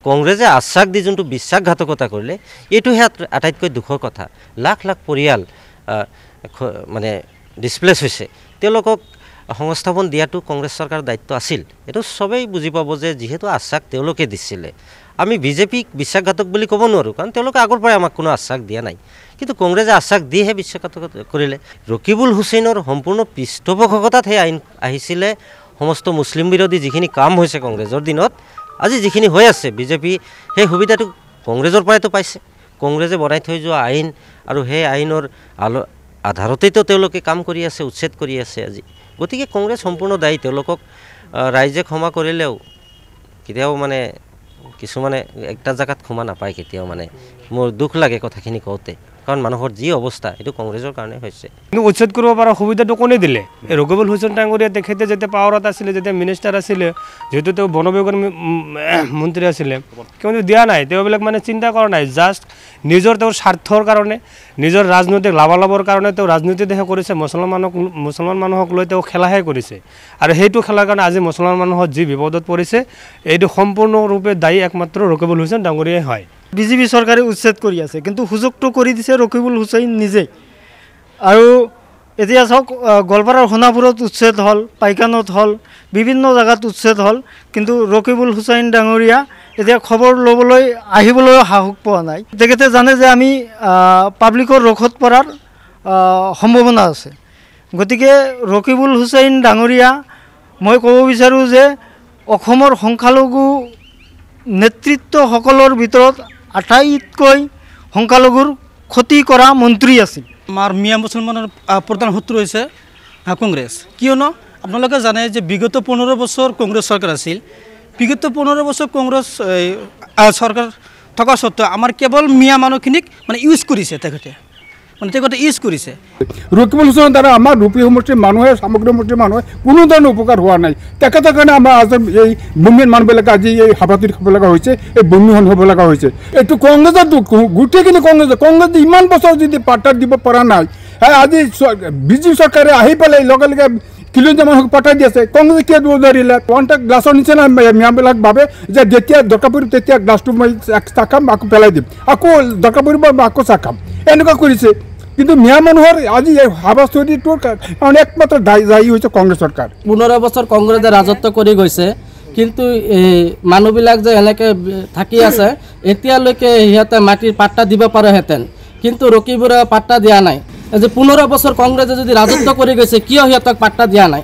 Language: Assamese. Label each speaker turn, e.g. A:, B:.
A: কংগ্ৰেছে আশ্বাস দি যোনটো বিশ্বাসঘাতকতা কৰিলে এইটোহে আটাইতকৈ দুখৰ কথা। লাখ লাখ পৰিয়াল মানে ডিছপ্লেচ হৈছে, তেওঁলোকক সংস্থাপন দিয়াটো কংগ্ৰেছ চৰকাৰৰ দায়িত্ব আছিল। এইটো চবেই বুজি পাব যে যিহেতু আশ্বাস তেওঁলোকে দিছিলে, আমি বিজেপিক বিশ্বাসঘাতক বুলি ক'ব নোৱাৰোঁ, কাৰণ তেওঁলোকে আগৰ পৰাই আমাক কোনো আশ্বাস দিয়া নাই। কিন্তু কংগ্ৰেছে আশ্বাস দিহে বিশ্বাসঘাতকতা কৰিলে। ৰকিবুল হুছেইনৰ সম্পূৰ্ণ পৃষ্ঠপোষকতাত সেই আইন আহিছিলে। সমস্ত মুছলিম বিৰোধী যিখিনি কাম হৈছে কংগ্ৰেছৰ দিনত, আজি যিখিনি হৈ আছে বিজেপি সেই সুবিধাটো কংগ্ৰেছৰ পৰাইতো পাইছে। কংগ্ৰেছে বনাই থৈ যোৱা আইন আৰু সেই আইনৰ আধাৰতেইতো তেওঁলোকে কাম কৰি আছে, উচ্ছেদ কৰি আছে আজি। গতিকে কংগ্ৰেছ সম্পূৰ্ণ দায়ী। তেওঁলোকক ৰাইজে ক্ষমা কৰিলেও কেতিয়াও মানে কিছুমানে একটা জেগাত ক্ষমা নাপায় কেতিয়াও। মানে মোৰ দুখ লাগে কথাখিনি কওঁতে, কাৰণ মানুহৰ যি অৱস্থা এইটো কংগ্ৰেছৰ কাৰণে হৈছে।
B: কিন্তু উচ্ছেদ কৰিব পৰা সুবিধাটো কোনে দিলে? ৰকিবুল হুছেইন ডাঙৰীয়া তেখেতে যেতিয়া পাৱাৰত আছিলে, যেতিয়া মিনিষ্টাৰ আছিলে, যিহেতু তেওঁ বন বিভাগৰ মন্ত্ৰী আছিলে, কিন্তু দিয়া নাই। তেওঁবিলাক মানে চিন্তা কৰা নাই, জাষ্ট নিজৰ তেওঁৰ স্বাৰ্থৰ কাৰণে, নিজৰ ৰাজনৈতিক লাভালাভৰ কাৰণে তেওঁ ৰাজনীতিহে কৰিছে। মুছলমান মানুহক লৈ তেওঁ খেলাহে কৰিছে, আৰু সেইটো খেলাৰ কাৰণে আজি মুছলমান মানুহৰ যি বিপদত পৰিছে, এইটো সম্পূৰ্ণৰূপে দায়ী একমাত্ৰ ৰকিবুল হুছেইন ডাঙৰীয়াই হয়।
C: বিজেপি চৰকাৰে উচ্ছেদ কৰি আছে, কিন্তু সুযোগটো কৰি দিছে ৰকিবুল হুছেইন নিজেই। আৰু এতিয়া চাওক, গোৱালপাৰাৰ সোণাপুৰত উচ্ছেদ হ'ল, পাইকানত হ'ল, বিভিন্ন জেগাত উচ্ছেদ হ'ল, কিন্তু ৰকিবুল হুছেইন ডাঙৰীয়া এতিয়া খবৰ ল'বলৈ আহিবলৈও সাহস পোৱা নাই। তেখেতে জানে যে আমি পাব্লিকৰ ৰোষত পৰাৰ সম্ভাৱনা আছে। গতিকে ৰকিবুল হুছেইন ডাঙৰীয়া, মই ক'ব বিচাৰোঁ যে অসমৰ সংখ্যালঘু নেতৃত্বসকলৰ ভিতৰত আটাইতকৈ সংখ্যালঘুৰ ক্ষতি কৰা মন্ত্ৰী আছিল।
D: আমাৰ মিয়া মুছলমানৰ প্ৰধান শত্ৰু হৈছে কংগ্ৰেছ। কিয়নো আপোনালোকে জানে যে বিগত 15 বছৰ কংগ্ৰেছ চৰকাৰ আছিল। বিগত 15 বছৰ কংগ্ৰেছ চৰকাৰ থকা সত্ত্বেও আমাৰ কেৱল মিয়া মানুহখিনিক মানে ইউজ কৰিছে, তেখেতে ইউজ কৰিছে।
E: ৰকিবুল হুছেইনৰ দ্বাৰা আমাৰ ৰূপী সমষ্টিৰ মানুহে, সামগ্ৰী সমষ্টিৰ মানুহে কোনো ধৰণৰ উপকাৰ হোৱা নাই। তেখেতৰ কাৰণে আমাৰ আজি এই বমিয়ান মানুহবিলাকে আজি এই হাবাথুৰি খাব লগা হৈছে, এই বমিখন হ'ব লগা হৈছে। এইটো কংগ্ৰেছৰ দুখ, গোটেইখিনি কংগ্ৰেছে ইমান বছৰ যদি পাৰ্টা দিব পৰা নাই, আজি বিজেপি চৰকাৰে আহি পেলাই লগে লগে কিলোমিটাৰ মানুহক পঠাই দি আছে। কংগ্ৰেছে কিয় দিব নোৱাৰিলে? কণ্টেক গ্লাছৰ নিচিনা মিয়াবিলাক ভাবে যে যেতিয়া দৰকাৰ পৰিব তেতিয়া গ্লাছটো মই চাকাম, আকৌ পেলাই দিম, আকৌ দৰকাৰ পৰিব আকৌ চাকাম, এনেকুৱা কৰিছে। কিন্তু মিয়া মানুহৰ আজি এই হাবাথুৰিটোৰ কাৰণে একমাত্ৰ দায়ী হৈছে কংগ্ৰেছ চৰকাৰ।
F: 15 বছৰ কংগ্ৰেছে ৰাজত্ব কৰি গৈছে, কিন্তু মানুহবিলাক যে এনেকৈ থাকি আছে, এতিয়ালৈকে সিহঁতে মাটিৰ পাট্টা দিব পাৰেহেঁতেন, কিন্তু ৰকিবুৰে পাট্টা দিয়া নাই। যে 15 বছৰ কংগ্ৰেছে যদি ৰাজত্ব কৰি গৈছে, কিয় সিহঁতক পাট্টা দিয়া নাই?